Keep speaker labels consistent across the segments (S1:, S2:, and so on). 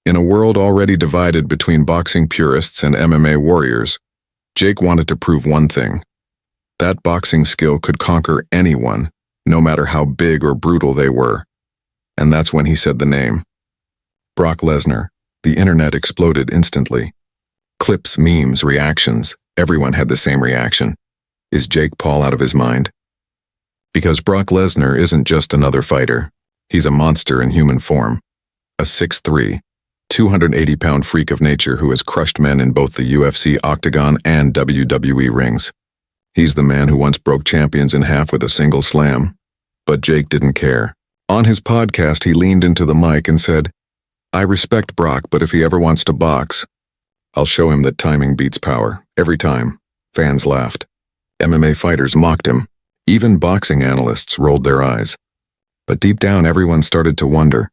S1: In a world already divided between boxing purists and MMA warriors, Jake wanted to prove one thing: that boxing skill could conquer anyone, no matter how big or brutal they were. And that's when he said the name. Brock Lesnar. The internet exploded instantly. Clips, memes, reactions, everyone had the same reaction. Is JakePaul out of his mind? Because Brock Lesnar isn't just another fighter. He's a monster in human form. A 6'3", 280-pound freak of nature who has crushed men in both the UFC octagon and WWE rings. He's the man who once broke champions in half with a single slam. But Jake didn't care. On his podcast, he leaned into the mic and said, "I respect Brock, but if he ever wants to box, I'll show him that timing beats power, every time." Fans laughed. MMA fighters mocked him. Even boxing analysts rolled their eyes. But deep down, everyone started to wonder,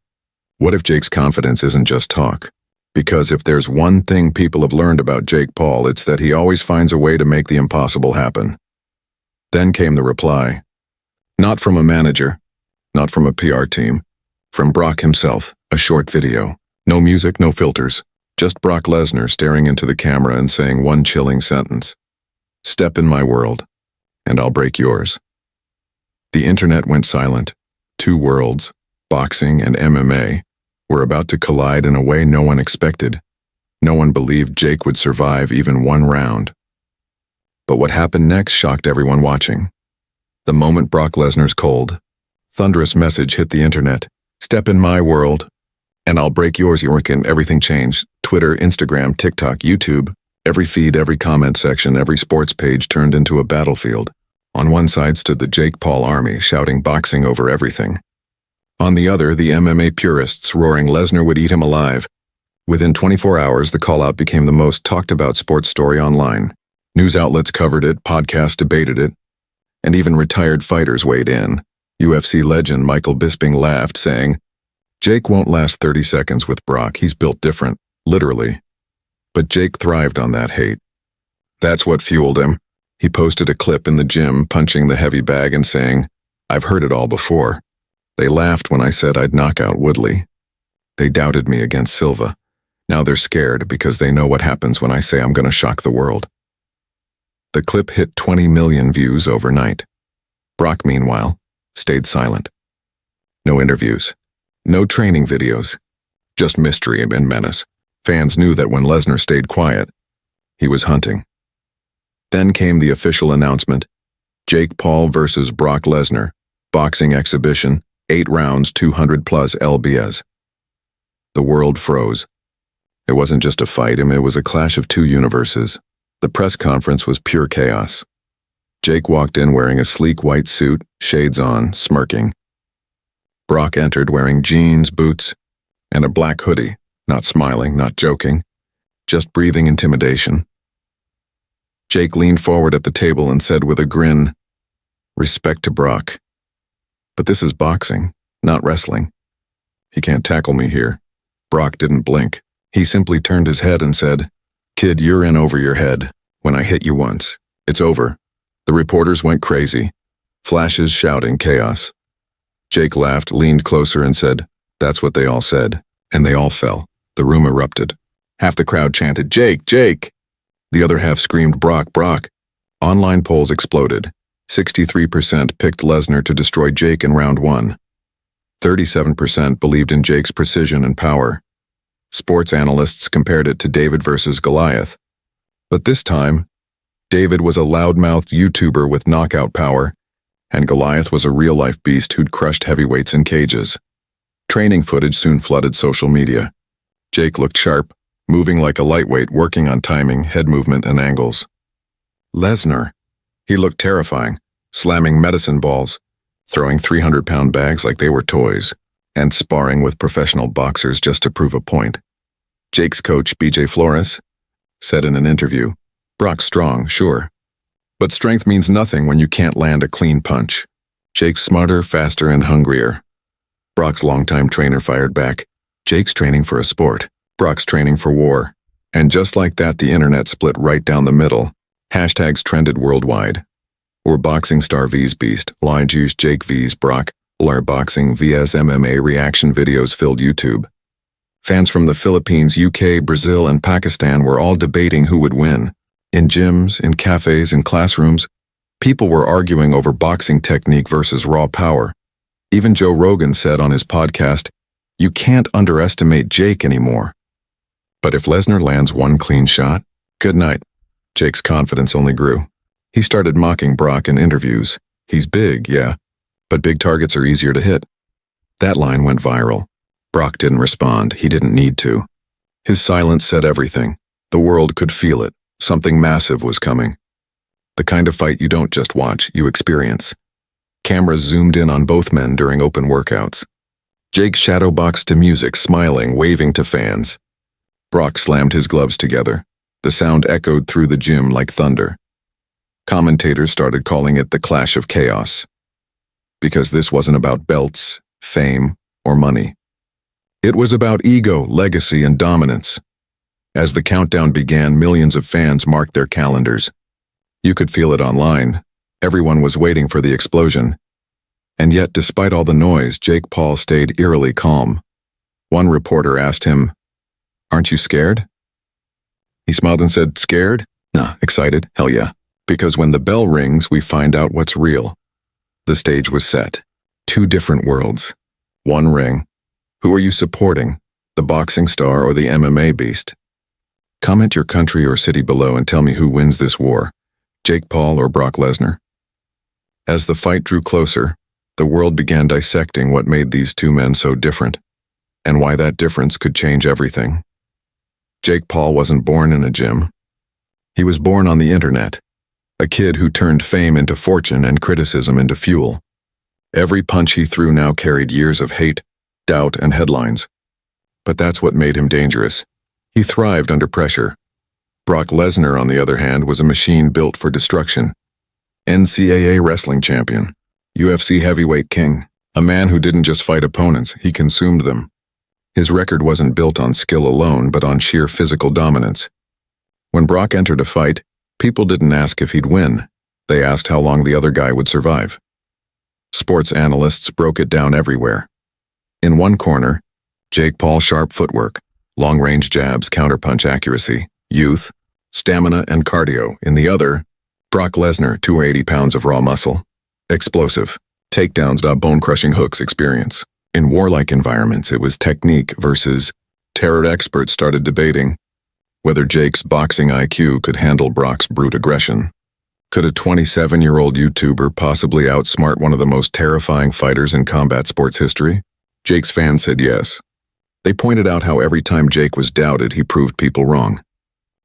S1: what if Jake's confidence isn't just talk? Because if there's one thing people have learned about JakePaul, it's that he always finds a way to make the impossible happen. Then came the reply. Not from a manager, not from a PR team, from Brock himself, a short video. No music, no filters, just Brock Lesnar staring into the camera and saying one chilling sentence. "Step in my world, and I'll break yours." The internet went silent. Two worlds, boxing and MMA, were about to collide in a way no one expected. No one believed Jake would survive even one round. But what happened next shocked everyone watching. The moment Brock Lesnar's cold, thunderous message hit the internet, "Step in my world, and I'll break yours," everything changed. Twitter, Instagram, TikTok, YouTube, every feed, every comment section, every sports page turned into a battlefield. On one side stood the JakePaul army, shouting boxing over everything. On the other, the MMA purists roaring Lesnar would eat him alive. Within 24 hours, the call-out became the most talked-about sports story online. News outlets covered it, podcasts debated it, and even retired fighters weighed in. UFC legend Michael Bisping laughed, saying, "Jake won't last 30 seconds with Brock. He's built different, literally." But Jake thrived on that hate. That's what fueled him. He posted a clip in the gym, punching the heavy bag and saying, "I've heard it all before. They laughed when I said I'd knock out Woodley. They doubted me against Silva. Now they're scared because they know what happens when I say I'm going to shock the world." The clip hit 20 million views overnight. Brock, meanwhile, stayed silent. No interviews. No training videos. Just mystery and menace. Fans knew that when Lesnar stayed quiet, he was hunting. Then came the official announcement: JakePaul versus Brock Lesnar, boxing exhibition, 8 rounds, 200+ lbs. The world froze. It wasn't just a fight, it was a clash of two universes. The press conference was pure chaos. Jake walked in wearing a sleek white suit, shades on, smirking. Brock entered wearing jeans, boots, and a black hoodie, not smiling, not joking, just breathing intimidation. Jake leaned forward at the table and said with a grin, "Respect to Brock. But this is boxing, not wrestling. He can't tackle me here." Brock didn't blink. He simply turned his head and said, "Kid, you're in over your head. When I hit you once, it's over." The reporters went crazy. Flashes, shouting, chaos. Jake laughed, leaned closer and said, "That's what they all said." And they all fell. The room erupted. Half the crowd chanted, "Jake, Jake!" The other half screamed, "Brock, Brock!" Online polls exploded. 63% picked Lesnar to destroy Jake in round 1. 37% believed in Jake's precision and power. Sports analysts compared it to David versus Goliath. But this time, David was a loudmouthed YouTuber with knockout power, and Goliath was a real-life beast who'd crushed heavyweights in cages. Training footage soon flooded social media. Jake looked sharp, moving like a lightweight, working on timing, head movement, and angles. Lesnar. He looked terrifying, slamming medicine balls, throwing 300-pound bags like they were toys, and sparring with professional boxers just to prove a point. Jake's coach, BJ Flores, said in an interview, "Brock's strong, sure. But strength means nothing when you can't land a clean punch. Jake's smarter, faster, and hungrier." Brock's longtime trainer fired back, "Jake's training for a sport. Brock's training for war." And just like that, the internet split right down the middle. Hashtags trended worldwide. Or boxing star vs Beast, Lijus Jake vs Brock, Lar boxing vs MMA reaction videos filled YouTube. Fans from the Philippines, UK, Brazil, and Pakistan were all debating who would win. In gyms, in cafes, in classrooms, people were arguing over boxing technique versus raw power. Even Joe Rogan said on his podcast, "You can't underestimate Jake anymore." But if Lesnar lands one clean shot, good night. Jake's confidence only grew. He started mocking Brock in interviews. "He's big, yeah, but big targets are easier to hit." That line went viral. Brock didn't respond. He didn't need to. His silence said everything. The world could feel it. Something massive was coming. The kind of fight you don't just watch, you experience. Cameras zoomed in on both men during open workouts. Jake shadowboxed to music, smiling, waving to fans. Brock slammed his gloves together. The sound echoed through the gym like thunder. Commentators started calling it the Clash of Chaos. Because this wasn't about belts, fame, or money. It was about ego, legacy, and dominance. As the countdown began, millions of fans marked their calendars. You could feel it online. Everyone was waiting for the explosion. And yet, despite all the noise, JakePaul stayed eerily calm. One reporter asked him, "Aren't you scared?" He smiled and said, "Scared? Nah, excited, hell yeah. Because when the bell rings, we find out what's real." The stage was set. Two different worlds. One ring. Who are you supporting? The boxing star or the MMA beast? Comment your country or city below and tell me who wins this war, JakePaul or Brock Lesnar. As the fight drew closer, the world began dissecting what made these two men so different, and why that difference could change everything. JakePaul wasn't born in a gym. He was born on the internet, a kid who turned fame into fortune and criticism into fuel. Every punch he threw now carried years of hate, doubt, and headlines. But that's what made him dangerous. He thrived under pressure. Brock Lesnar, on the other hand, was a machine built for destruction. NCAA wrestling champion, UFC heavyweight king, a man who didn't just fight opponents, he consumed them. His record wasn't built on skill alone, but on sheer physical dominance. When Brock entered a fight, people didn't ask if he'd win. They asked how long the other guy would survive. Sports analysts broke it down everywhere. In one corner, JakePaul sharp footwork, long-range jabs, counterpunch accuracy, youth, stamina, and cardio. In the other, Brock Lesnar, 280 pounds of raw muscle, explosive, takedowns, bone-crushing hooks experience. In warlike environments, it was technique versus terror. Experts started debating whether Jake's boxing IQ could handle Brock's brute aggression. Could a 27-year-old YouTuber possibly outsmart one of the most terrifying fighters in combat sports history? Jake's fans said yes. They pointed out how every time Jake was doubted, he proved people wrong.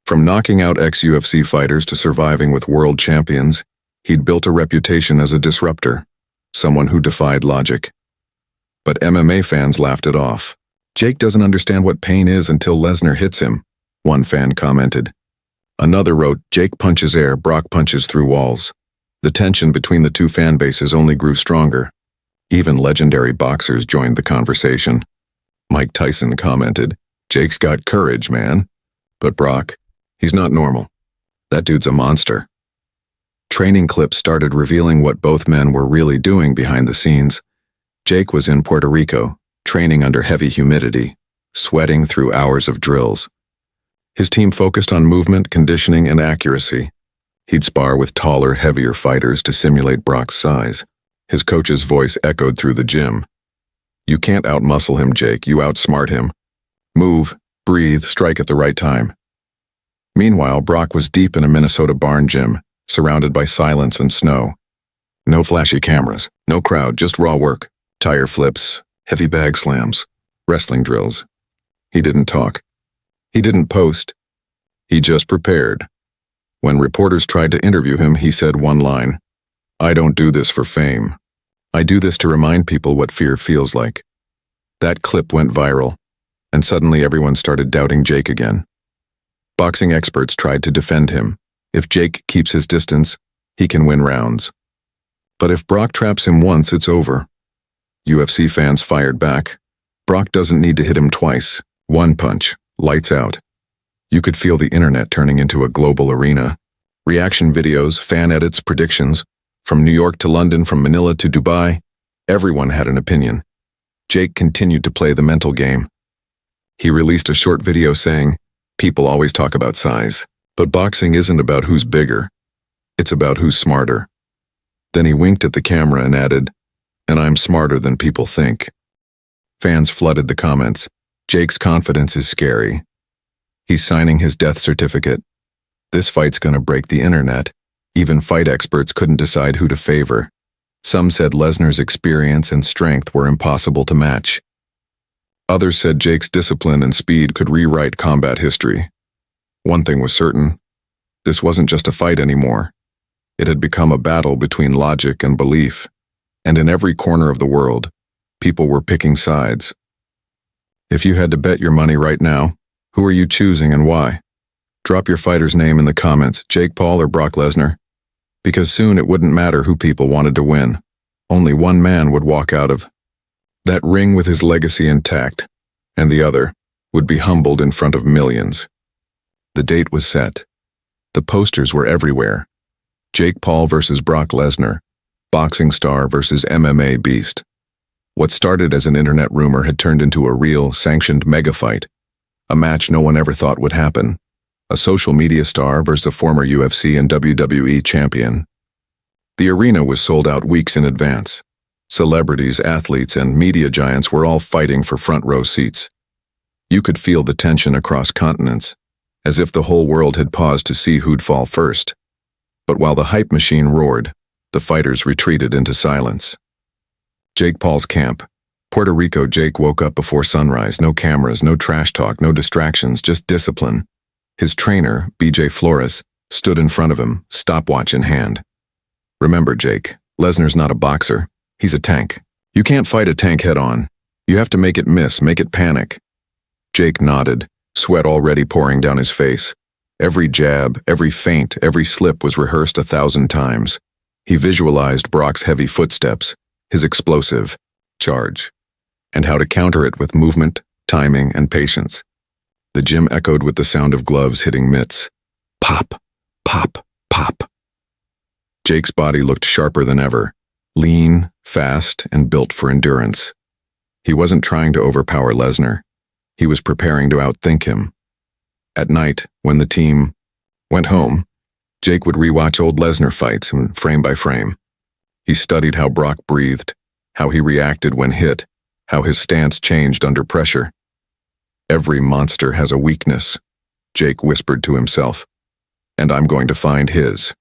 S1: From knocking out ex-UFC fighters to surviving with world champions, he'd built a reputation as a disruptor, someone who defied logic. But MMA fans laughed it off. "Jake doesn't understand what pain is until Lesnar hits him," one fan commented. Another wrote, "Jake punches air, Brock punches through walls." The tension between the two fan bases only grew stronger. Even legendary boxers joined the conversation. Mike Tyson commented, "Jake's got courage, man. But Brock, he's not normal. That dude's a monster." Training clips started revealing what both men were really doing behind the scenes. Jake was in Puerto Rico, training under heavy humidity, sweating through hours of drills. His team focused on movement, conditioning, and accuracy. He'd spar with taller, heavier fighters to simulate Brock's size. His coach's voice echoed through the gym. "You can't outmuscle him, Jake. You outsmart him. Move, breathe, strike at the right time." Meanwhile, Brock was deep in a Minnesota barn gym, surrounded by silence and snow. No flashy cameras, no crowd, just raw work. Tire flips, heavy bag slams, wrestling drills. He didn't talk. He didn't post. He just prepared. When reporters tried to interview him, he said one line, "I don't do this for fame. I do this to remind people what fear feels like." That clip went viral, and suddenly everyone started doubting Jake again. Boxing experts tried to defend him. If Jake keeps his distance, he can win rounds. But if Brock traps him once, it's over. UFC fans fired back. Brock doesn't need to hit him twice. One punch, lights out. You could feel the internet turning into a global arena. Reaction videos, fan edits, predictions. From New York to London, from Manila to Dubai, everyone had an opinion. Jake continued to play the mental game. He released a short video saying, "People always talk about size, but boxing isn't about who's bigger. It's about who's smarter." Then he winked at the camera and added, "And I'm smarter than people think." Fans flooded the comments. Jake's confidence is scary. He's signing his death certificate. This fight's gonna break the internet. Even fight experts couldn't decide who to favor. Some said Lesnar's experience and strength were impossible to match. Others said Jake's discipline and speed could rewrite combat history. One thing was certain. This wasn't just a fight anymore. It had become a battle between logic and belief. And in every corner of the world, people were picking sides. If you had to bet your money right now, who are you choosing and why? Drop your fighter's name in the comments, JakePaul or Brock Lesnar. Because soon it wouldn't matter who people wanted to win. Only one man would walk out of that ring with his legacy intact, and the other would be humbled in front of millions. The date was set. The posters were everywhere. JakePaul versus Brock Lesnar, boxing star versus MMA Beast. What started as an internet rumor had turned into a real, sanctioned mega fight. A match no one ever thought would happen. A social media star versus a former UFC and WWE champion. The arena was sold out weeks in advance. Celebrities, athletes, and media giants were all fighting for front row seats. You could feel the tension across continents, as if the whole world had paused to see who'd fall first. But while the hype machine roared, the fighters retreated into silence. JakePaul's camp. Puerto Rico. Jake woke up before sunrise. No cameras, no trash talk, no distractions, just discipline. His trainer, BJ Flores, stood in front of him, stopwatch in hand. "Remember, Jake, Lesnar's not a boxer. He's a tank. You can't fight a tank head-on. You have to make it miss, make it panic." Jake nodded, sweat already pouring down his face. Every jab, every feint, every slip was rehearsed 1,000 times. He visualized Brock's heavy footsteps, his explosive charge, and how to counter it with movement, timing, and patience. The gym echoed with the sound of gloves hitting mitts. Pop, pop, pop. Jake's body looked sharper than ever, lean, fast, and built for endurance. He wasn't trying to overpower Lesnar. He was preparing to outthink him. At night, when the team went home, Jake would rewatch old Lesnar fights, frame by frame. He studied how Brock breathed, how he reacted when hit, how his stance changed under pressure. "Every monster has a weakness," Jake whispered to himself, "and I'm going to find his."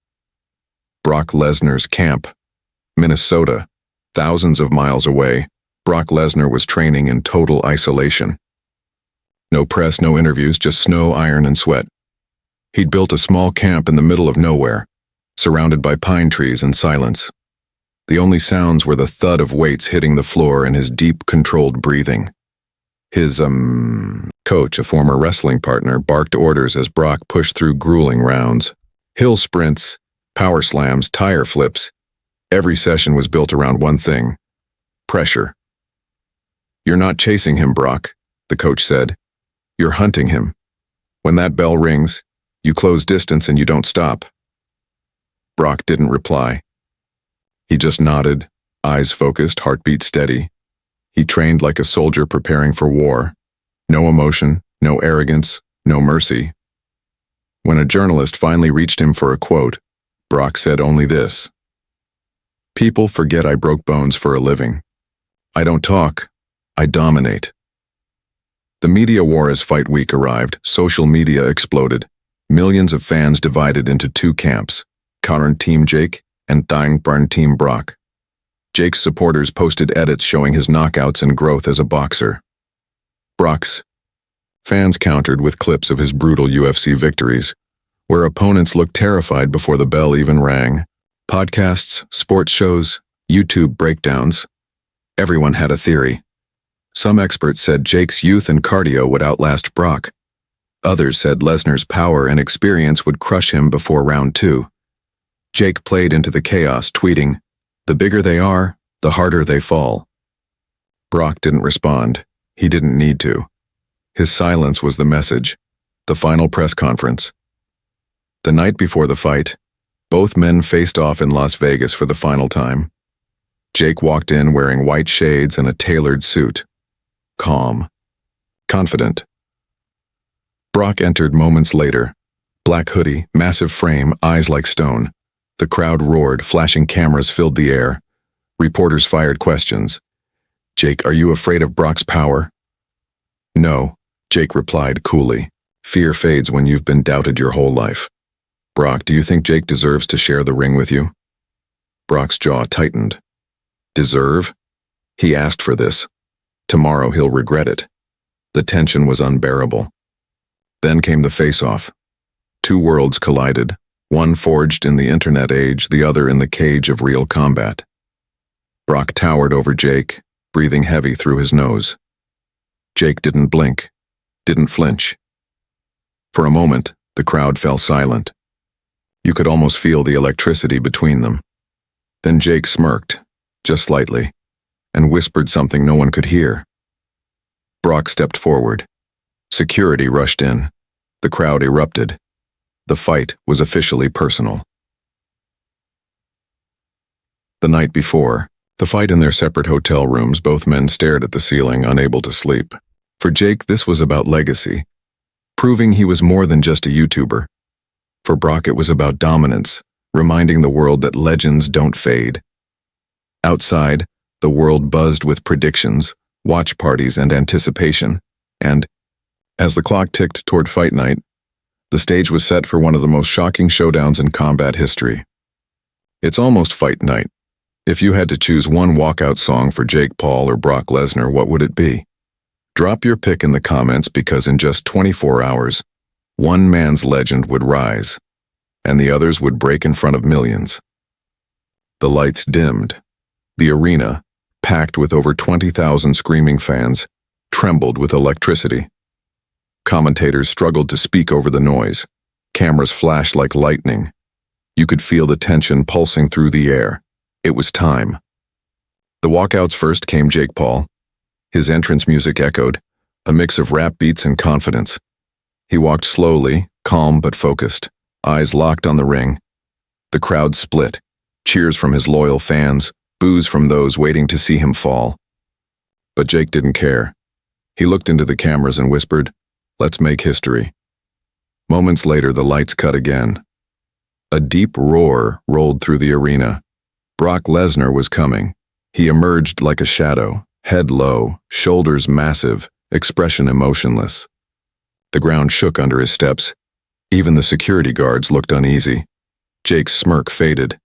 S1: Brock Lesnar's camp. Minnesota, thousands of miles away, Brock Lesnar was training in total isolation. No press, no interviews, just snow, iron, and sweat. He'd built a small camp in the middle of nowhere, surrounded by pine trees and silence. The only sounds were the thud of weights hitting the floor and his deep, controlled breathing. His, coach, a former wrestling partner, barked orders as Brock pushed through grueling rounds. Hill sprints, power slams, tire flips. Every session was built around one thing: pressure. "You're not chasing him, Brock," the coach said. "You're hunting him. When that bell rings, you close distance and you don't stop." Brock didn't reply. He just nodded, eyes focused, heartbeat steady. He trained like a soldier preparing for war. No emotion, no arrogance, no mercy. When a journalist finally reached him for a quote, Brock said only this: "People forget I broke bones for a living. I don't talk, I dominate." The media war as fight week arrived, social media exploded. Millions of fans divided into two camps, current Team Jake and Burn Team Brock. Jake's supporters posted edits showing his knockouts and growth as a boxer. Brock's fans countered with clips of his brutal UFC victories, where opponents looked terrified before the bell even rang. Podcasts, sports shows, YouTube breakdowns. Everyone had a theory. Some experts said Jake's youth and cardio would outlast Brock. Others said Lesnar's power and experience would crush him before round 2. Jake played into the chaos, tweeting, "The bigger they are, the harder they fall." Brock didn't respond. He didn't need to. His silence was the message. The final press conference. The night before the fight, both men faced off in Las Vegas for the final time. Jake walked in wearing white shades and a tailored suit. Calm. confident. Brock entered moments later. Black hoodie, massive frame, eyes like stone. The crowd roared, flashing cameras filled the air. Reporters fired questions. "Jake, are you afraid of Brock's power?" "No," Jake replied coolly. "Fear fades when you've been doubted your whole life." "Brock, do you think Jake deserves to share the ring with you?" Brock's jaw tightened. Deserve? He asked for this. Tomorrow he'll regret it. The tension was unbearable. Then came the face-off. Two worlds collided, one forged in the internet age, the other in the cage of real combat. Brock towered over Jake, breathing heavy through his nose. Jake didn't blink, didn't flinch. For a moment, the crowd fell silent. You could almost feel the electricity between them. Then Jake smirked, just slightly, and whispered something no one could hear. Brock stepped forward. Security rushed in. The crowd erupted. The fight was officially personal. The night before, the fight in their separate hotel rooms, both men stared at the ceiling, unable to sleep. For Jake, this was about legacy, proving he was more than just a YouTuber. For Brock, it was about dominance, reminding the world that legends don't fade. Outside, the world buzzed with predictions, watch parties, and anticipation, and, as the clock ticked toward fight night, the stage was set for one of the most shocking showdowns in combat history. It's almost fight night. If you had to choose one walkout song for JakePaul or Brock Lesnar, what would it be? Drop your pick in the comments, because in just 24 hours, one man's legend would rise, and the others would break in front of millions. The lights dimmed. The arena, packed with over 20,000 screaming fans, trembled with electricity. Commentators struggled to speak over the noise. Cameras flashed like lightning. You could feel the tension pulsing through the air. It was time. The walkouts first came JakePaul. His entrance music echoed, a mix of rap beats and confidence. He walked slowly, calm but focused, eyes locked on the ring. The crowd split, cheers from his loyal fans, boos from those waiting to see him fall. But Jake didn't care. He looked into the cameras and whispered, "Let's make history." Moments later, the lights cut again. A deep roar rolled through the arena. Brock Lesnar was coming. He emerged like a shadow, head low, shoulders massive, expression emotionless. The ground shook under his steps. Even the security guards looked uneasy. Jake's smirk faded.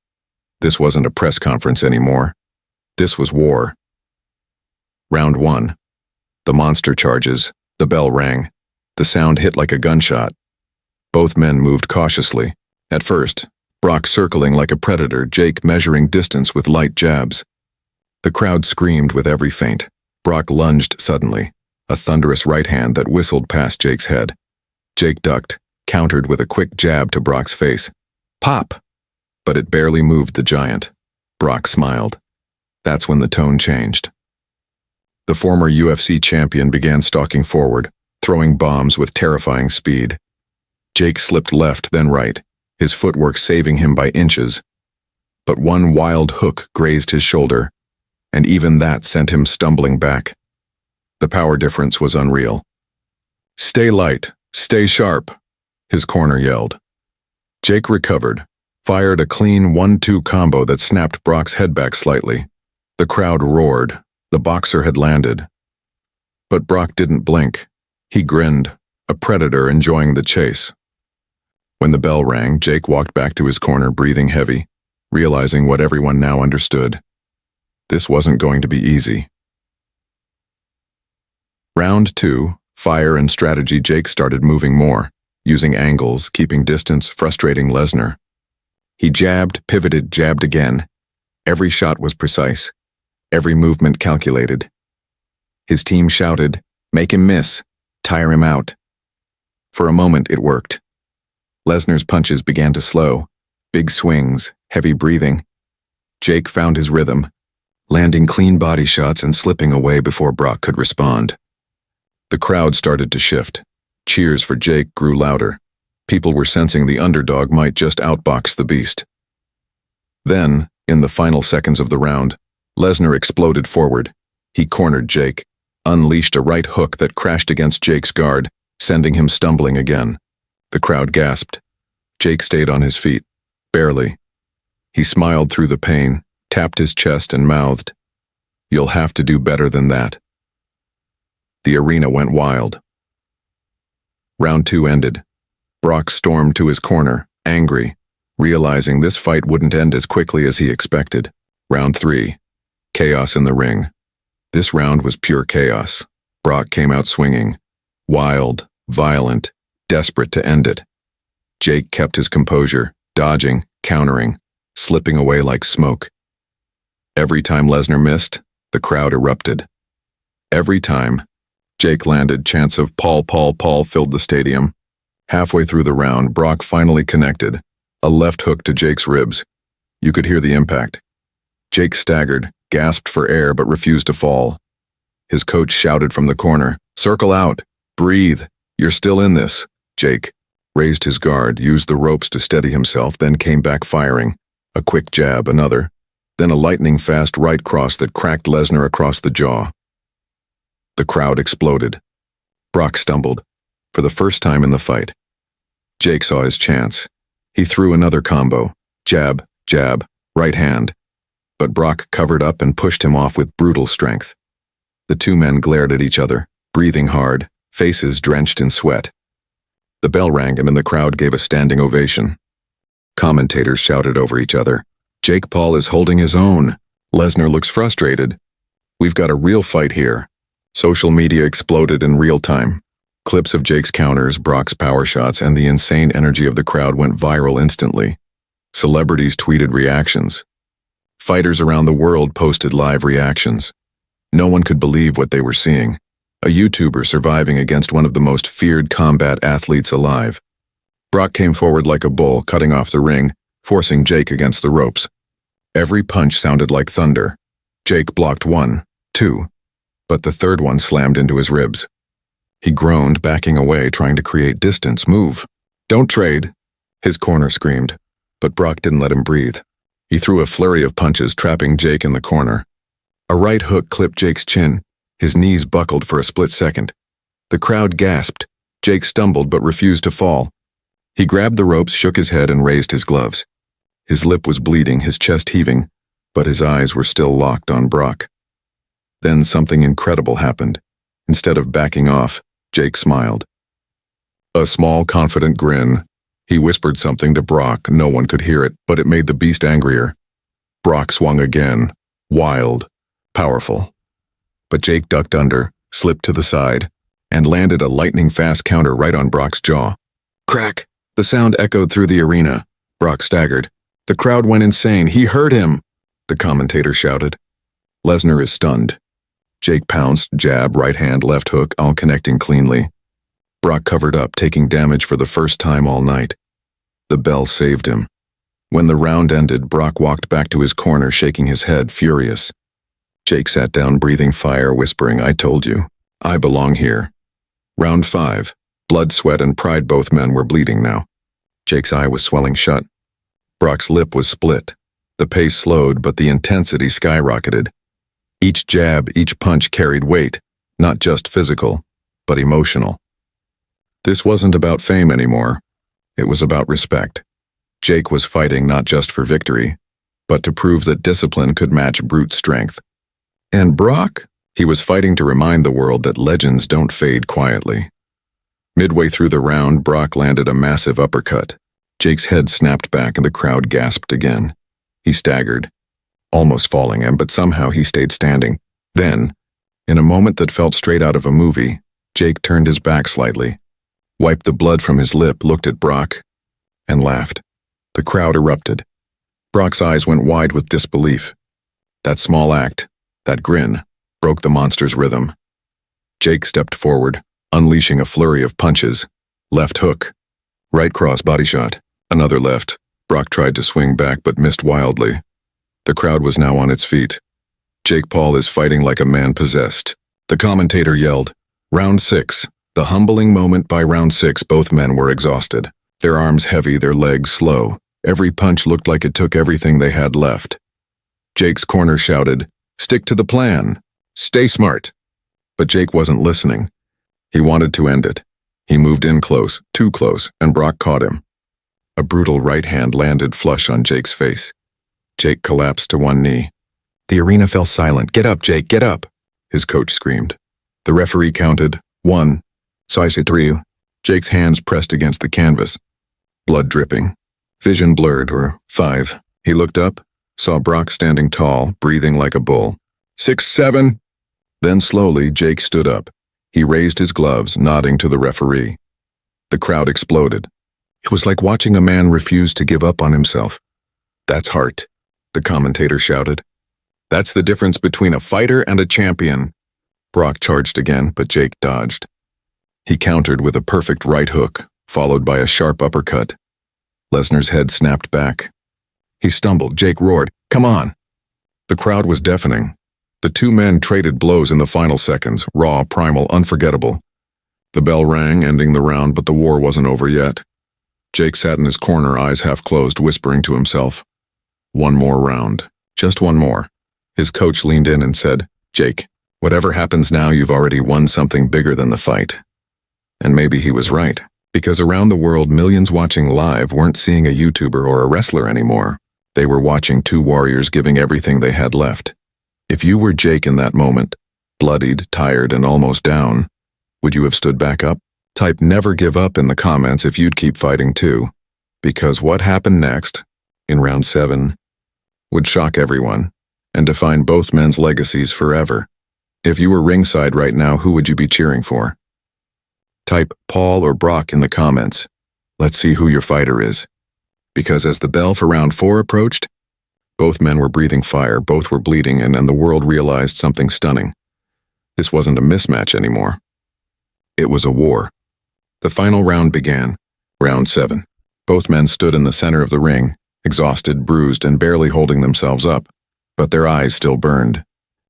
S1: This wasn't a press conference anymore. This was war. Round 1. The monster charges. The bell rang. The sound hit like a gunshot. Both men moved cautiously. At first, Brock circling like a predator, Jake measuring distance with light jabs. The crowd screamed with every feint. Brock lunged suddenly, a thunderous right hand that whistled past Jake's head. Jake ducked, countered with a quick jab to Brock's face. Pop! But it barely moved the giant. Brock smiled. That's when the tone changed. The former UFC champion began stalking forward, throwing bombs with terrifying speed. Jake slipped left, then right, his footwork saving him by inches. But one wild hook grazed his shoulder, and even that sent him stumbling back. The power difference was unreal. "Stay light, stay sharp," his corner yelled. Jake recovered, fired a clean 1-2 combo that snapped Brock's head back slightly. The crowd roared. The boxer had landed. But Brock didn't blink. He grinned, a predator enjoying the chase. When the bell rang, Jake walked back to his corner, breathing heavy, realizing what everyone now understood. This wasn't going to be easy. Round 2, fire and strategy. Jake started moving more, using angles, keeping distance, frustrating Lesnar. He jabbed, pivoted, jabbed again. Every shot was precise, every movement calculated. His team shouted, "Make him miss, tire him out." For a moment it worked. Lesnar's punches began to slow, big swings, heavy breathing. Jake found his rhythm, landing clean body shots and slipping away before Brock could respond. The crowd started to shift. Cheers for Jake grew louder. People were sensing the underdog might just outbox the beast. Then, in the final seconds of the round, Lesnar exploded forward. He cornered Jake, unleashed a right hook that crashed against Jake's guard, sending him stumbling again. The crowd gasped. Jake stayed on his feet. Barely. He smiled through the pain, tapped his chest and mouthed, "You'll have to do better than that." The arena went wild. Round 2 ended. Brock stormed to his corner, angry, realizing this fight wouldn't end as quickly as he expected. Round 3. Chaos in the ring. This round was pure chaos. Brock came out swinging. Wild, violent, desperate to end it. Jake kept his composure, dodging, countering, slipping away like smoke. Every time Lesnar missed, the crowd erupted. Every time Jake landed, chants of "Paul, Paul, Paul" filled the stadium. Halfway through the round, Brock finally connected, a left hook to Jake's ribs. You could hear the impact. Jake staggered, gasped for air but refused to fall. His coach shouted from the corner, "Circle out, breathe, you're still in this." Jake raised his guard, used the ropes to steady himself, then came back firing. A quick jab, another, then a lightning-fast right cross that cracked Lesnar across the jaw. The crowd exploded. Brock stumbled, for the first time in the fight. Jake saw his chance. He threw another combo, jab, jab, right hand. But Brock covered up and pushed him off with brutal strength. The two men glared at each other, breathing hard, faces drenched in sweat. The bell rang and the crowd gave a standing ovation. Commentators shouted over each other, "JakePaul is holding his own. Lesnar looks frustrated. We've got a real fight here." Social media exploded in real time. Clips of Jake's counters, Brock's power shots, and the insane energy of the crowd went viral instantly. Celebrities tweeted reactions. Fighters around the world posted live reactions. No one could believe what they were seeing. A YouTuber surviving against one of the most feared combat athletes alive. Brock came forward like a bull, cutting off the ring, forcing Jake against the ropes. Every punch sounded like thunder. Jake blocked 1, 2, but the third one slammed into his ribs. He groaned, backing away, trying to create distance. "Move. Don't trade," his corner screamed, but Brock didn't let him breathe. He threw a flurry of punches, trapping Jake in the corner. A right hook clipped Jake's chin. His knees buckled for a split second. The crowd gasped. Jake stumbled but refused to fall. He grabbed the ropes, shook his head, and raised his gloves. His lip was bleeding, his chest heaving, but his eyes were still locked on Brock. Then something incredible happened. Instead of backing off, Jake smiled. A small, confident grin. He whispered something to Brock. No one could hear it, but it made the Beast angrier. Brock swung again. Wild. Powerful. But Jake ducked under, slipped to the side, and landed a lightning-fast counter right on Brock's jaw. Crack! The sound echoed through the arena. Brock staggered. The crowd went insane. "He hurt him!" the commentator shouted. Lesnar is stunned. Jake pounced, jab, right hand, left hook, all connecting cleanly. Brock covered up, taking damage for the first time all night. The bell saved him. When the round ended, Brock walked back to his corner, shaking his head, furious. Jake sat down, breathing fire, whispering, "I told you. I belong here." Round 5. Blood, sweat, and pride. Both men were bleeding now. Jake's eye was swelling shut. Brock's lip was split. The pace slowed, but the intensity skyrocketed. Each jab, each punch carried weight, not just physical, but emotional. This wasn't about fame anymore. It was about respect. Jake was fighting not just for victory, but to prove that discipline could match brute strength. And Brock? He was fighting to remind the world that legends don't fade quietly. Midway through the round, Brock landed a massive uppercut. Jake's head snapped back and the crowd gasped again. He staggered, almost falling him, but somehow he stayed standing. Then, in a moment that felt straight out of a movie, Jake turned his back slightly, wiped the blood from his lip, looked at Brock, and laughed. The crowd erupted. Brock's eyes went wide with disbelief. That small act, that grin, broke the monster's rhythm. Jake stepped forward, unleashing a flurry of punches. Left hook, right cross body shot, another left. Brock tried to swing back but missed wildly. The crowd was now on its feet. JakePaul is fighting like a man possessed. The commentator yelled. Round 6. The humbling moment. By round 6, both men were exhausted. Their arms heavy, their legs slow. Every punch looked like it took everything they had left. Jake's corner shouted, "Stick to the plan. Stay smart." But Jake wasn't listening. He wanted to end it. He moved in close, too close, and Brock caught him. A brutal right hand landed flush on Jake's face. Jake collapsed to one knee. The arena fell silent. "Get up, Jake, get up," his coach screamed. The referee counted, 1, so I say 3. Jake's hands pressed against the canvas, blood dripping. Vision blurred, or 5. He looked up, saw Brock standing tall, breathing like a bull. 6, 7. Then slowly, Jake stood up. He raised his gloves, nodding to the referee. The crowd exploded. It was like watching a man refuse to give up on himself. "That's heart," the commentator shouted. "That's the difference between a fighter and a champion." Brock charged again, but Jake dodged. He countered with a perfect right hook, followed by a sharp uppercut. Lesnar's head snapped back. He stumbled. Jake roared, "Come on!" The crowd was deafening. The two men traded blows in the final seconds, raw, primal, unforgettable. The bell rang, ending the round, but the war wasn't over yet. Jake sat in his corner, eyes half closed, whispering to himself. One more round. Just one more. His coach leaned in and said, "Jake, whatever happens now, you've already won something bigger than the fight." And maybe he was right, because around the world, millions watching live weren't seeing a YouTuber or a wrestler anymore. They were watching two warriors giving everything they had left. If you were Jake in that moment, bloodied, tired, and almost down, would you have stood back up? Type "never give up" in the comments if you'd keep fighting too. Because what happened next, in round 7, would shock everyone and define both men's legacies forever. If you were ringside right now, who would you be cheering for? Type Paul or Brock in the comments. Let's see who your fighter is. Because as the bell for round 4 approached, both men were breathing fire, both were bleeding, and then the world realized something stunning. This wasn't a mismatch anymore. It was a war. The final round began, round 7. Both men stood in the center of the ring, exhausted, bruised, and barely holding themselves up, but their eyes still burned.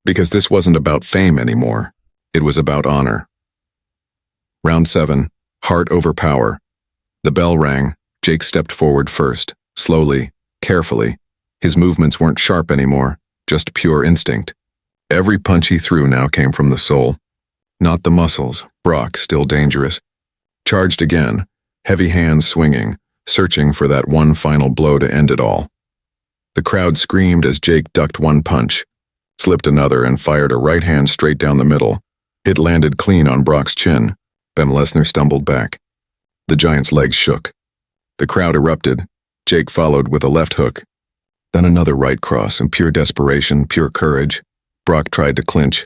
S1: Because this wasn't about fame anymore. It was about honor. Round 7, heart over power. The bell rang. Jake stepped forward first, slowly, carefully. His movements weren't sharp anymore, just pure instinct. Every punch he threw now came from the soul. Not the muscles. Brock, still dangerous, charged again, heavy hands swinging, searching for that one final blow to end it all. The crowd screamed as Jake ducked one punch, slipped another, and fired a right hand straight down the middle. It landed clean on Brock's chin. Then Lesnar stumbled back. The giant's legs shook. The crowd erupted. Jake followed with a left hook. Then another right cross. In pure desperation, pure courage, Brock tried to clinch,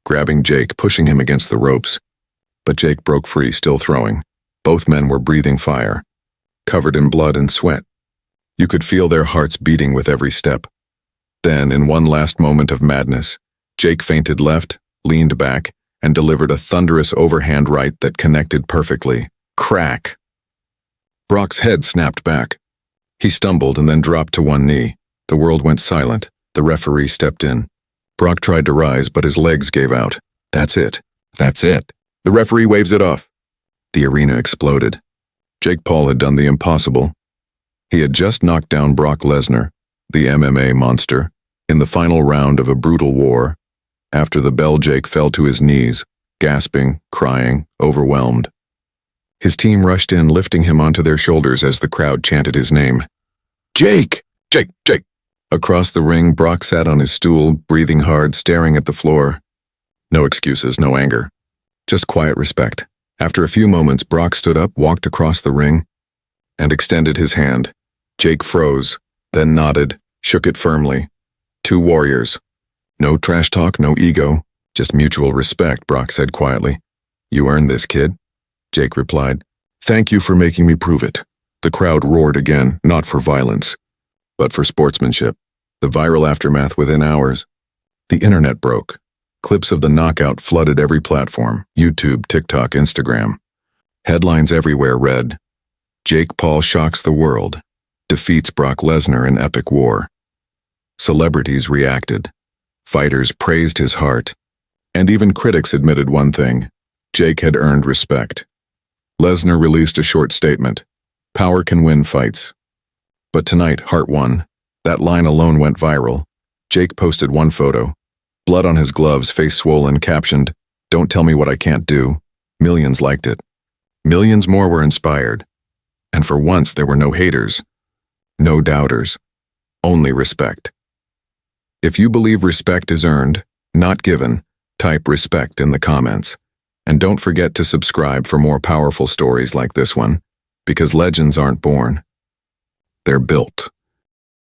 S1: grabbing Jake, pushing him against the ropes. But Jake broke free, still throwing. Both men were breathing fire, covered in blood and sweat. You could feel their hearts beating with every step. Then, in one last moment of madness, Jake feinted left, leaned back, and delivered a thunderous overhand right that connected perfectly. Crack! Brock's head snapped back. He stumbled and then dropped to one knee. The world went silent. The referee stepped in. Brock tried to rise, but his legs gave out. That's it. That's it. The referee waves it off. The arena exploded. JakePaul had done the impossible. He had just knocked down Brock Lesnar, the MMA monster, in the final round of a brutal war. After the bell, Jake fell to his knees, gasping, crying, overwhelmed. His team rushed in, lifting him onto their shoulders as the crowd chanted his name. Jake! Jake! Jake! Across the ring, Brock sat on his stool, breathing hard, staring at the floor. No excuses, no anger. Just quiet respect. After a few moments, Brock stood up, walked across the ring, and extended his hand. Jake froze, then nodded, shook it firmly. Two warriors. No trash talk, no ego, just mutual respect, Brock said quietly. You earned this, kid. Jake replied. Thank you for making me prove it. The crowd roared again, not for violence, but for sportsmanship. The viral aftermath within hours. The internet broke. Clips of the knockout flooded every platform, YouTube, TikTok, Instagram. Headlines everywhere read, JakePaul shocks the world, defeats Brock Lesnar in epic war. Celebrities reacted. Fighters praised his heart. And even critics admitted one thing. Jake had earned respect. Lesnar released a short statement. Power can win fights. But tonight, heart won. That line alone went viral. Jake posted one photo. Blood on his gloves, face swollen, captioned, Don't tell me what I can't do. Millions liked it. Millions more were inspired. And for once there were no haters, no doubters, only respect. If you believe respect is earned, not given, type respect in the comments. And don't forget to subscribe for more powerful stories like this one, because legends aren't born. They're built.